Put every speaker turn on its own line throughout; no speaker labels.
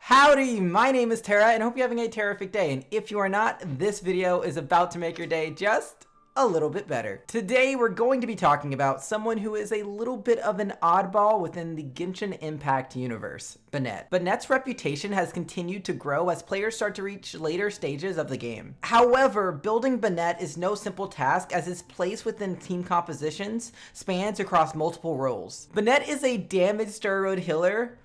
Howdy, my name is Tara and I hope you're having a terrific day, and if you are not, this video is about to make your day just a little bit better. Today we're going to be talking about someone who is a little bit of an oddball within the Genshin Impact universe, Bennett. Bennett's reputation has continued to grow as players start to reach later stages of the game. However, building Bennett is no simple task as his place within team compositions spans across multiple roles. Bennett is a damage steroid healer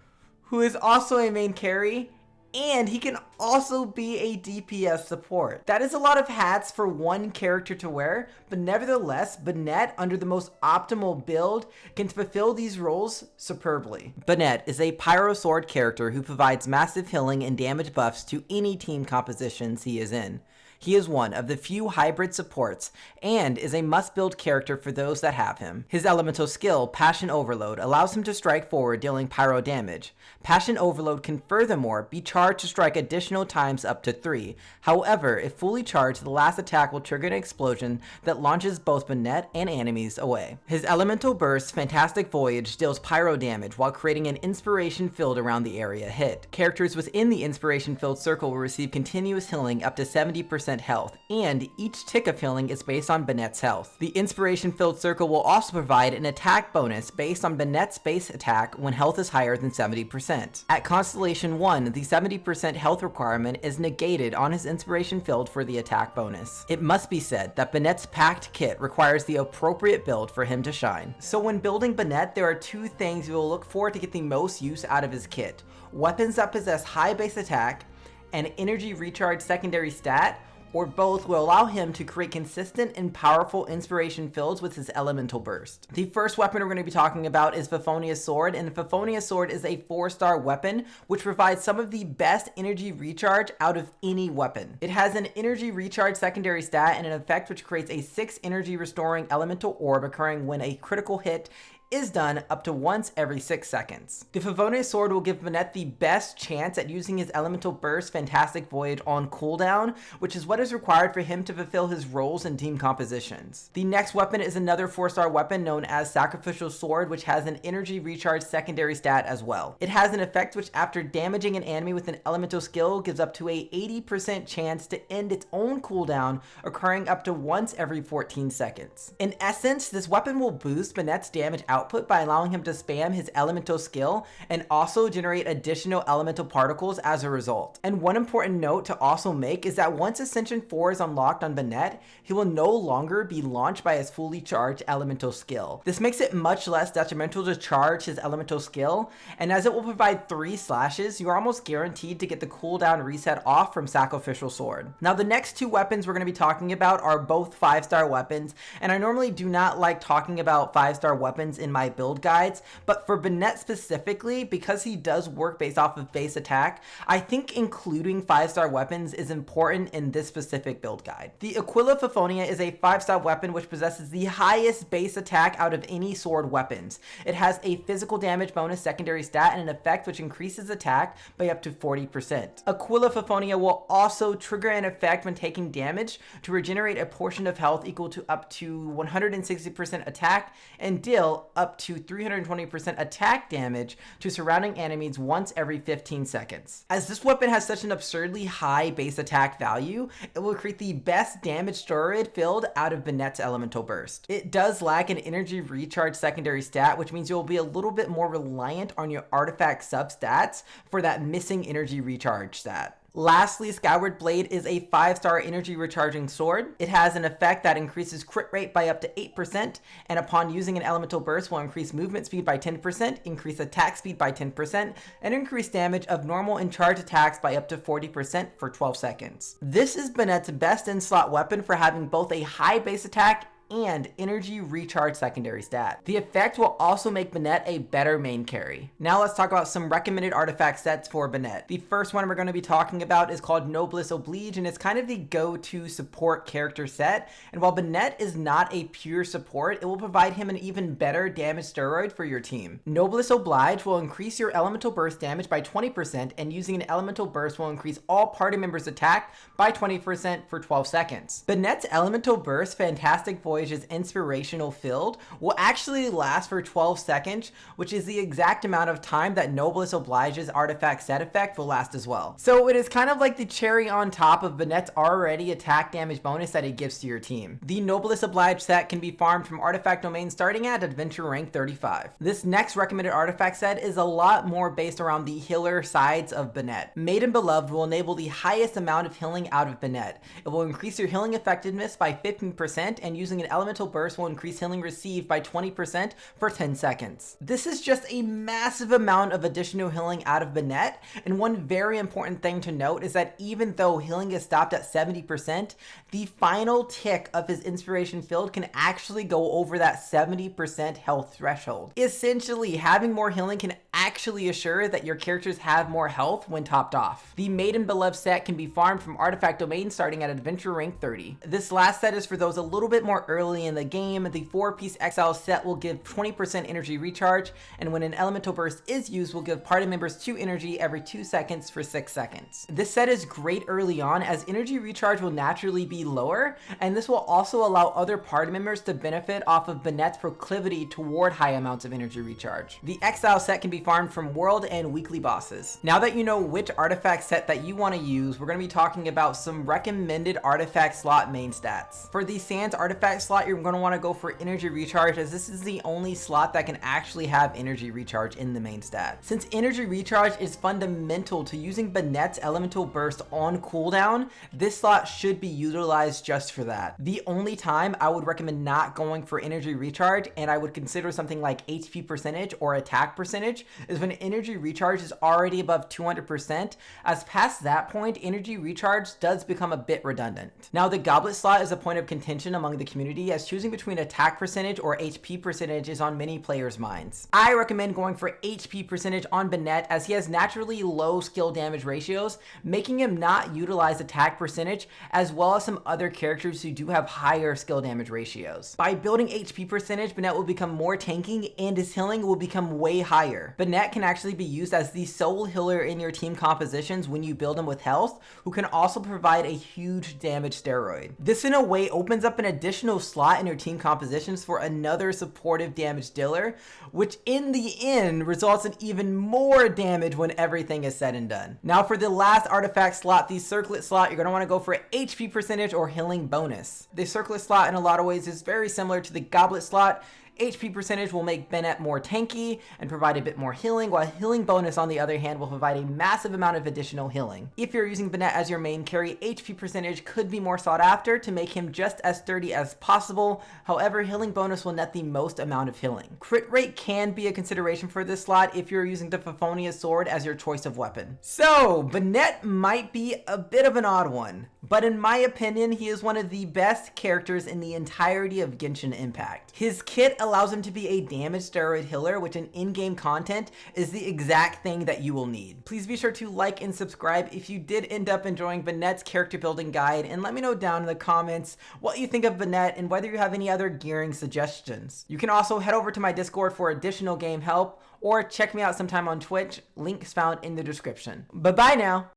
who is also a main carry, and he can also be a DPS support. That is a lot of hats for one character to wear, but nevertheless, Bennett, under the most optimal build, can fulfill these roles superbly. Bennett is a pyro sword character who provides massive healing and damage buffs to any team compositions he is in. He is one of the few hybrid supports and is a must-build character for those that have him. His elemental skill, Passion Overload, allows him to strike forward dealing pyro damage. Passion Overload can furthermore be charged to strike additional times up to 3. However, if fully charged, the last attack will trigger an explosion that launches both Bennett and enemies away. His elemental burst, Fantastic Voyage, deals pyro damage while creating an inspiration field around the area hit. Characters within the inspiration field circle will receive continuous healing up to 70% health, and each tick of healing is based on Bennett's health. The inspiration filled circle will also provide an attack bonus based on Bennett's base attack when health is higher than 70%. At Constellation 1, the 70% health requirement is negated on his inspiration field for the attack bonus. It must be said that Bennett's packed kit requires the appropriate build for him to shine. So when building Bennett, there are two things you will look for to get the most use out of his kit: weapons that possess high base attack and energy recharge secondary stat, or both will allow him to create consistent and powerful inspiration fields with his elemental burst. The first weapon we're going to be talking about is Fufonia's Sword, and the Fufonia Sword is a 4-star weapon which provides some of the best energy recharge out of any weapon. It has an energy recharge secondary stat and an effect which creates a 6 energy restoring elemental orb occurring when a critical hit is done up to once every 6 seconds. The Fufonia Sword will give Bennett the best chance at using his elemental burst Fantastic Voyage on cooldown, which is what is required for him to fulfill his roles in team compositions. The next weapon is another 4-star weapon known as Sacrificial Sword, which has an energy recharge secondary stat as well. It has an effect which, after damaging an enemy with an elemental skill, gives up to a 80% chance to end its own cooldown, occurring up to once every 14 seconds. In essence, this weapon will boost Bennett's damage output by allowing him to spam his elemental skill and also generate additional elemental particles as a result. And one important note to also make is that once Ascension 4 is unlocked on Bennett, he will no longer be launched by his fully charged elemental skill. This makes it much less detrimental to charge his elemental skill, and as it will provide 3 slashes, you are almost guaranteed to get the cooldown reset off from Sacrificial Sword. Now the next two weapons we're going to be talking about are both 5-star weapons, and I normally do not like talking about 5-star weapons in my build guides, but for Bennett specifically, because he does work based off of base attack, I think including 5-star weapons is important in this specific build guide. The Aquila Fufonia is a 5-star weapon which possesses the highest base attack out of any sword weapons. It has a physical damage bonus secondary stat and an effect which increases attack by up to 40%. Aquila Fufonia will also trigger an effect when taking damage to regenerate a portion of health equal to up to 160% attack and deal up to 320% attack damage to surrounding enemies once every 15 seconds. As this weapon has such an absurdly high base attack value, it will create the best damage steroid filled out of Bennett's elemental burst. It does lack an energy recharge secondary stat, which means you'll be a little bit more reliant on your artifact substats for that missing energy recharge stat. Lastly, Skyward Blade is a 5-star energy recharging sword. It has an effect that increases crit rate by up to 8%, and upon using an elemental burst will increase movement speed by 10%, increase attack speed by 10%, and increase damage of normal and charge attacks by up to 40% for 12 seconds. This is Bennett's best in-slot weapon for having both a high base attack and energy recharge secondary stat. The effect will also make Bennett a better main carry. Now let's talk about some recommended artifact sets for Bennett. The first one we're going to be talking about is called Noblesse Oblige, and it's kind of the go-to support character set. And while Bennett is not a pure support, it will provide him an even better damage steroid for your team. Noblesse Oblige will increase your elemental burst damage by 20%, and using an elemental burst will increase all party members' attack by 20% for 12 seconds. Bennett's elemental burst Fantastic Voyage oblige's inspirational field will actually last for 12 seconds, which is the exact amount of time that Noblesse Oblige's artifact set effect will last as well. So it is kind of like the cherry on top of Bennett's already attack damage bonus that it gives to your team. The Noblesse Oblige set can be farmed from artifact domain starting at adventure rank 35. This next recommended artifact set is a lot more based around the healer sides of Bennett. Maiden Beloved will enable the highest amount of healing out of Bennett. It will increase your healing effectiveness by 15%, and using an elemental burst will increase healing received by 20% for 10 seconds. This is just a massive amount of additional healing out of Bennett, and one very important thing to note is that even though healing is stopped at 70%, the final tick of his inspiration field can actually go over that 70% health threshold. Essentially, having more healing can actually assure that your characters have more health when topped off. The Maiden Beloved set can be farmed from artifact domain starting at adventure rank 30. This last set is for those a little bit more early in the game. The 4-piece exile set will give 20% energy recharge, and when an elemental burst is used, will give party members 2 energy every 2 seconds for 6 seconds. This set is great early on as energy recharge will naturally be lower, and this will also allow other party members to benefit off of Bennett's proclivity toward high amounts of energy recharge. The exile set can be farmed from world and weekly bosses. Now that you know which artifact set that you want to use, we're going to be talking about some recommended artifact slot main stats. For the Sands artifact slot, you're going to want to go for energy recharge, as this is the only slot that can actually have energy recharge in the main stat. Since energy recharge is fundamental to using Bennett's elemental burst on cooldown, this slot should be utilized just for that. The only time I would recommend not going for energy recharge, and I would consider something like HP percentage or attack percentage, is when energy recharge is already above 200%, as past that point, energy recharge does become a bit redundant. Now, the goblet slot is a point of contention among the community, as choosing between attack percentage or HP percentage is on many players' minds. I recommend going for HP percentage on Bennett, as he has naturally low skill damage ratios, making him not utilize attack percentage, as well as some other characters who do have higher skill damage ratios. By building HP percentage, Bennett will become more tanky and his healing will become way higher. Bennett can actually be used as the sole healer in your team compositions when you build him with health, who can also provide a huge damage steroid. This in a way opens up an additional slot in your team compositions for another supportive damage dealer, which in the end results in even more damage when everything is said and done. Now for the last artifact slot, the circlet slot, you're going to want to go for HP percentage or healing bonus. The circlet slot in a lot of ways is very similar to the goblet slot. HP percentage will make Bennett more tanky and provide a bit more healing, while healing bonus on the other hand will provide a massive amount of additional healing. If you're using Bennett as your main carry, HP percentage could be more sought after to make him just as sturdy as possible. However, healing bonus will net the most amount of healing. Crit rate can be a consideration for this slot if you're using the fufonia sword as your choice of weapon. So Bennett might be a bit of an odd one, but in my opinion, he is one of the best characters in the entirety of Genshin Impact. His kit allows him to be a damage steroid healer, which in in-game content is the exact thing that you will need. Please be sure to like and subscribe if you did end up enjoying Bennett's character building guide, and let me know down in the comments what you think of Bennett and whether you have any other gearing suggestions. You can also head over to my Discord for additional game help, or check me out sometime on Twitch. Links found in the description. Bye bye now.